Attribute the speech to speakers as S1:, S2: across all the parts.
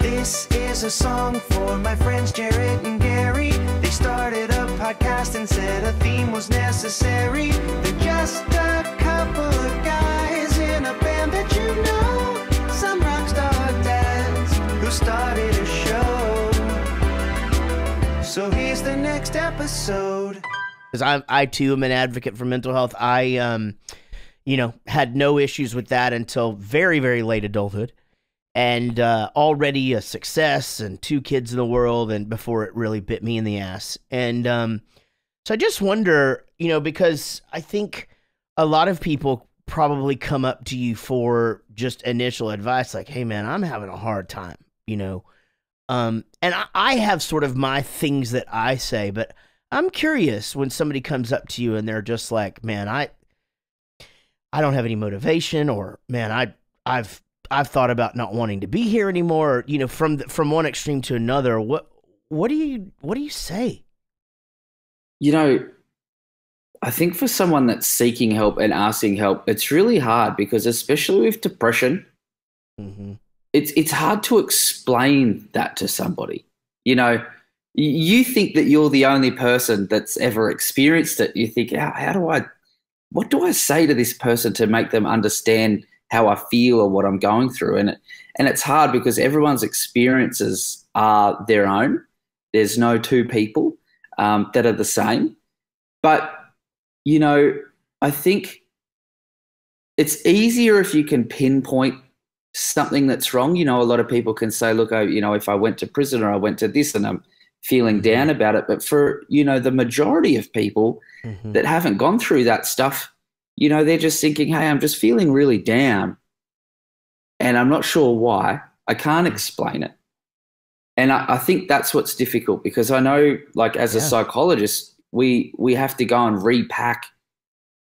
S1: This is a song for my friends Jarrett and Gary. They started a podcast and said a theme was necessary. They're just a couple of guys in a band that you know. Some rock star dads who started a show. So here's the next episode.
S2: Because I too am an advocate for mental health. I, had no issues with that until very, very late adulthood. And already a success and 2 kids in the world, and before it really bit me in the ass. And so I just wonder, because I think a lot of people probably come up to you for just initial advice, like, hey, man, I'm having a hard time, and I have sort of my things that I say, but I'm curious when somebody comes up to you and they're just like, man, I don't have any motivation, or man, I've thought about not wanting to be here anymore. From one extreme to another. What do you say?
S3: I think for someone that's seeking help and asking help, it's really hard because, especially with depression, it's hard to explain that to somebody. You think that you're the only person that's ever experienced it. You think, what do I say to this person to make them understand how I feel or what I'm going through? And it's hard because everyone's experiences are their own. There's no 2 people that are the same. But, I think it's easier if you can pinpoint something that's wrong. A lot of people can say, look, if I went to prison or I went to this and I'm feeling down about it. But for, the majority of people that haven't gone through that stuff, they're just thinking, hey, I'm just feeling really down and I'm not sure why. I can't explain it. And I think that's what's difficult, because I know, like, as a psychologist, we have to go and repack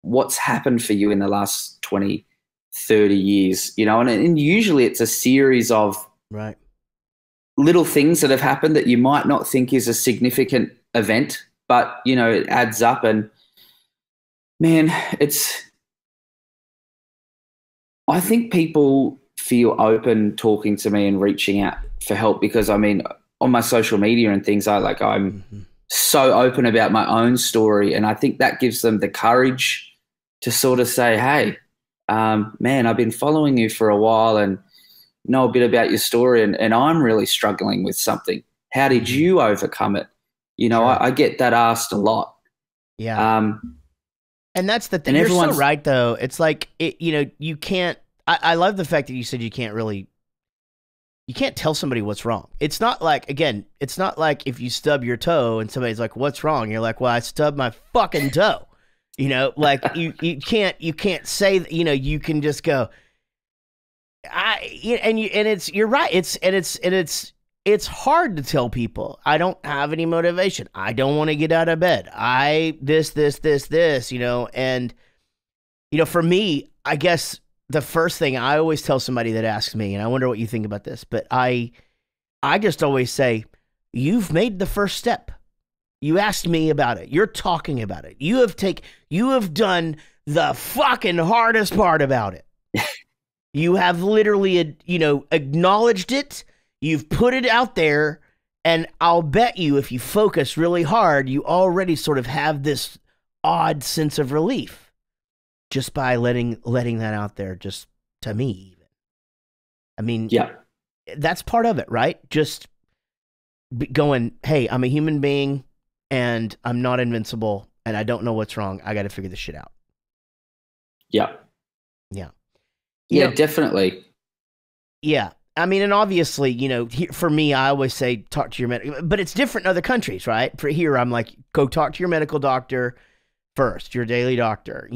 S3: what's happened for you in the last 20, 30 years, and usually it's a series of little things that have happened that you might not think is a significant event, but, it adds up. And man, I think people feel open talking to me and reaching out for help because, on my social media and things, I'm so open about my own story. And I think that gives them the courage to sort of say, hey, man, I've been following you for a while and know a bit about your story, and I'm really struggling with something. How did you overcome it? I get that asked a lot.
S2: Yeah. And that's the thing. You're so right, though. It's like, you can't, I love the fact that you said you can't tell somebody what's wrong. It's not like, again, it's not like if you stub your toe and somebody's like, what's wrong? You're like, well, I stubbed my fucking toe. Like you can't say, you can just go, you're right. It's hard to tell people I don't have any motivation. I don't want to get out of bed. And for me, I guess the first thing I always tell somebody that asks me, and I wonder what you think about this, but I just always say, you've made the first step. You asked me about it. You're talking about it. You have done the fucking hardest part about it. You have literally, acknowledged it. You've put it out there, and I'll bet you if you focus really hard, you already sort of have this odd sense of relief just by letting that out there, just to me even.
S3: Yeah,
S2: that's part of it, right? Just going, hey, I'm a human being, and I'm not invincible, and I don't know what's wrong. I got to figure this shit out.
S3: Yeah.
S2: Yeah.
S3: Yeah, definitely.
S2: Yeah. And obviously, for me, I always say, talk to your medical, but it's different in other countries, right? For here, I'm like, go talk to your medical doctor first, your daily doctor,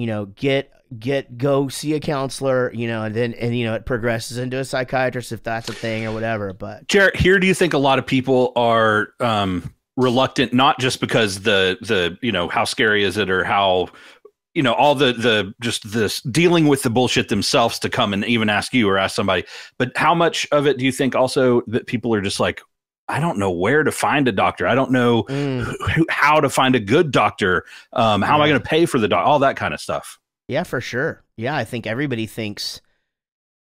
S2: go see a counselor, and then, it progresses into a psychiatrist if that's a thing or whatever. But
S4: Jarrett, here, do you think a lot of people are, reluctant, not just because the how scary is it or how, all the just this dealing with the bullshit themselves to come and even ask you or ask somebody, but how much of it do you think also that people are just like, I don't know where to find a doctor. I don't know how to find a good doctor. How am I going to pay for the doctor? All that kind of stuff.
S2: Yeah, for sure. Yeah. I think everybody thinks,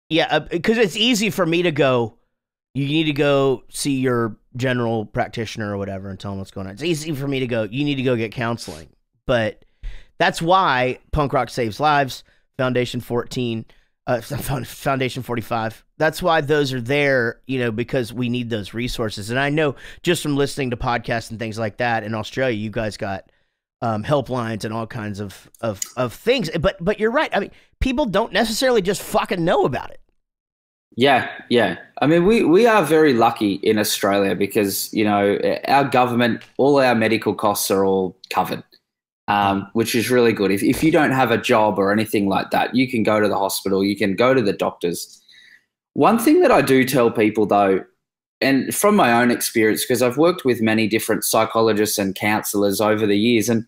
S2: because it's easy for me to go, You need to go see your general practitioner or whatever and tell them what's going on. It's easy for me to go, you need to go get counseling. But that's why Punk Rock Saves Lives, Foundation 14, Foundation 45, that's why those are there, you know, because we need those resources. And I know just from listening to podcasts and things like that in Australia, you guys got helplines and all kinds of things. But you're right. I mean, people don't necessarily just fucking know about it.
S3: Yeah, yeah. I mean, we are very lucky in Australia because, you know, our government, all our medical costs are all covered, which is really good. If you don't have a job or anything like that, you can go to the hospital, you can go to the doctors. One thing that I do tell people, though, and from my own experience, because I've worked with many different psychologists and counselors over the years, and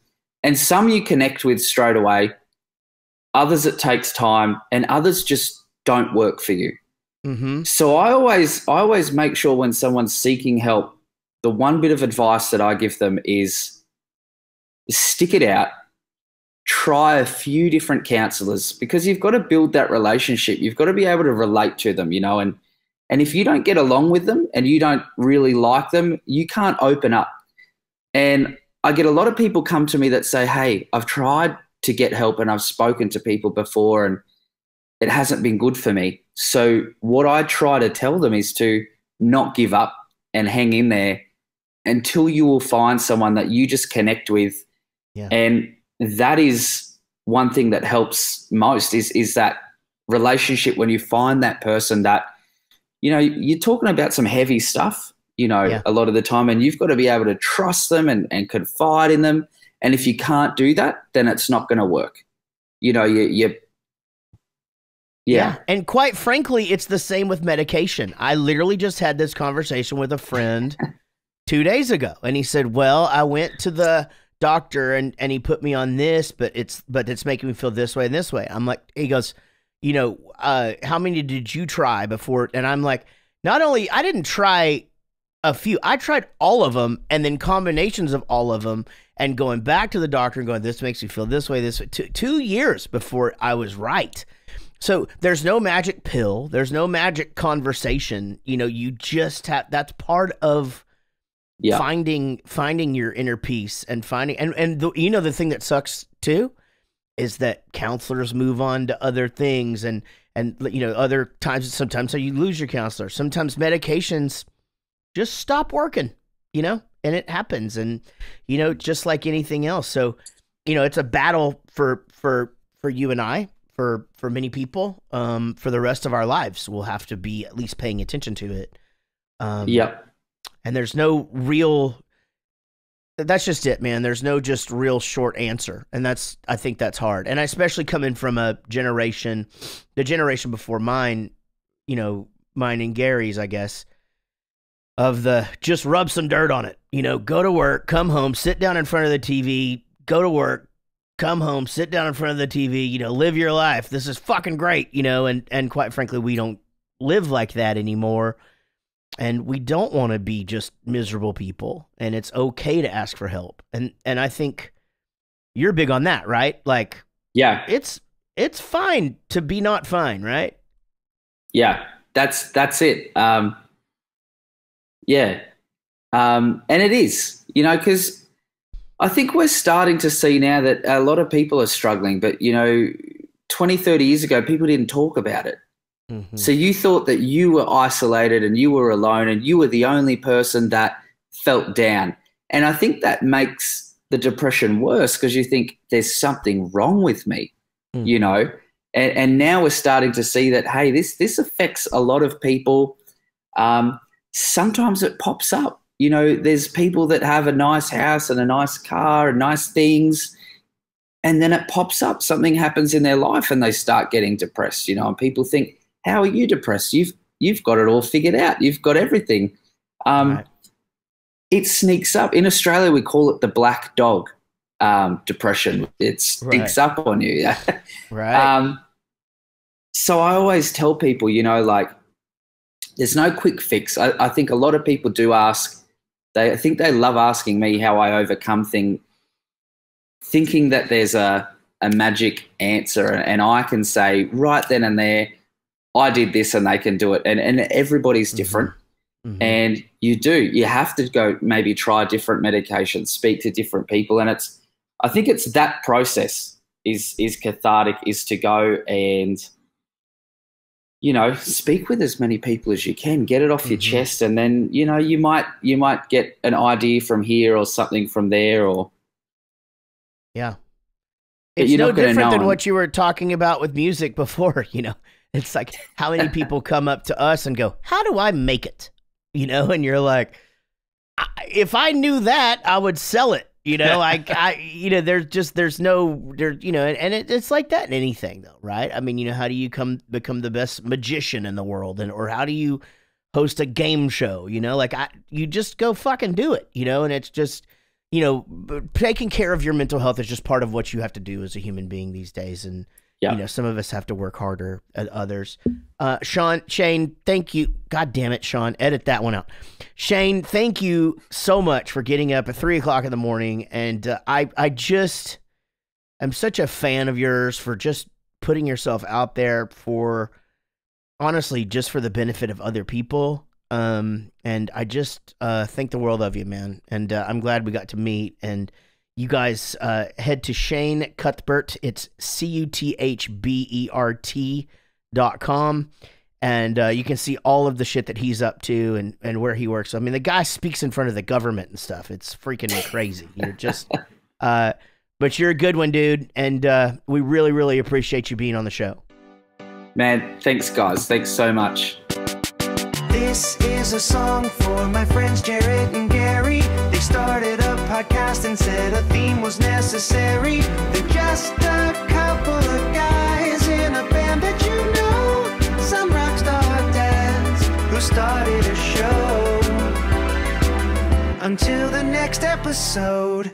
S3: some you connect with straight away, others it takes time, and others just don't work for you.
S2: Mm-hmm.
S3: So I always make sure when someone's seeking help, the one bit of advice that I give them is stick it out, try a few different counselors, because you've got to build that relationship. You've got to be able to relate to them, you know, and if you don't get along with them and you don't really like them, you can't open up. And I get a lot of people come to me that say, hey, I've tried to get help and I've spoken to people before and it hasn't been good for me. So what I try to tell them is to not give up and hang in there until you will find someone that you just connect with.
S2: Yeah.
S3: And that is one thing that helps most is that relationship when you find that person that, you know, you're talking about some heavy stuff, you know, a lot of the time, and you've got to be able to trust them and confide in them. And if you can't do that, then it's not going to work. You know, Yeah.
S2: And quite frankly, it's the same with medication. I literally just had this conversation with a friend 2 days ago, and he said, well, I went to the doctor and he put me on this, but it's making me feel this way and this way. I'm like, he goes, you know, how many did you try before? And I'm like, not only, I didn't try a few, I tried all of them and then combinations of all of them and going back to the doctor and going, this makes me feel this way, this way. 2 years before I was right. So there's no magic pill. There's no magic conversation. You know, you just have, that's part of finding your inner peace and finding, and you know, the thing that sucks too is that counselors move on to other things and, you know, other times, sometimes you lose your counselor. Sometimes medications just stop working, you know, and it happens. And, you know, just like anything else. So, you know, it's a battle for you and I, for many people, for the rest of our lives. We'll have to be at least paying attention to it. And there's no real, that's just it, man. There's no just real short answer. And I think that's hard. And especially coming from the generation before mine, you know, mine and Gary's, I guess, of the just rub some dirt on it, you know, go to work, come home, sit down in front of the TV, go to work, come home, sit down in front of the TV, you know, live your life. This is fucking great, you know, and quite frankly, we don't live like that anymore. And we don't want to be just miserable people. And it's okay to ask for help. And I think you're big on that, right? Like,
S3: yeah,
S2: it's fine to be not fine, right?
S3: Yeah, that's it. And it is, you know, because I think we're starting to see now that a lot of people are struggling, but, you know, 20, 30 years ago, people didn't talk about it. Mm-hmm. So you thought that you were isolated and you were alone and you were the only person that felt down. And I think that makes the depression worse because you think there's something wrong with me, you know, and now we're starting to see that, hey, this affects a lot of people. Sometimes it pops up. You know, there's people that have a nice house and a nice car and nice things, and then it pops up. Something happens in their life and they start getting depressed, you know, and people think, how are you depressed? You've got it all figured out. You've got everything.
S2: Right.
S3: It sneaks up. In Australia, we call it the black dog depression. It sneaks up on you. Yeah.
S2: Right.
S3: So I always tell people, you know, like, there's no quick fix. I think a lot of people do ask. I think they love asking me how I overcome things, thinking that there's a magic answer, and I can say right then and there, I did this and they can do it. And everybody's different.
S2: Mm-hmm.
S3: And you have to go maybe try different medications, speak to different people. And I think it's that process is cathartic, is to go and, speak with as many people as you can, get it off your chest. And then, you might get an idea from here or something from there, or.
S2: Yeah. It's no different than what you were talking about with music before, It's like how many people come up to us and go, "How do I make it?" And you're like, "If I knew that, I would sell it." It's like that in anything though, right? I mean, how do you become the best magician in the world, or how do you host a game show? You just go fucking do it, and it's just, taking care of your mental health is just part of what you have to do as a human being these days. And, some of us have to work harder than others. Shane, thank you. God damn it, Sean, edit that one out. Shane, thank you so much for getting up at 3:00 in the morning. And I'm such a fan of yours for just putting yourself out there for, honestly, just for the benefit of other people. And I just think the world of you, man. And I'm glad we got to meet. And you guys head to Shane Cuthbert. It's CUTHBERT.com. And you can see all of the shit that he's up to and where he works. I mean, the guy speaks in front of the government and stuff. It's freaking crazy. You're just, but you're a good one, dude. And we really, really appreciate you being on the show.
S3: Man, thanks, guys. Thanks so much.
S1: This is a song for my friends Jared and Gary. They started a podcast and said a theme was necessary. They're just a couple of guys in a band that some rock star dads who started a show. Until the next episode.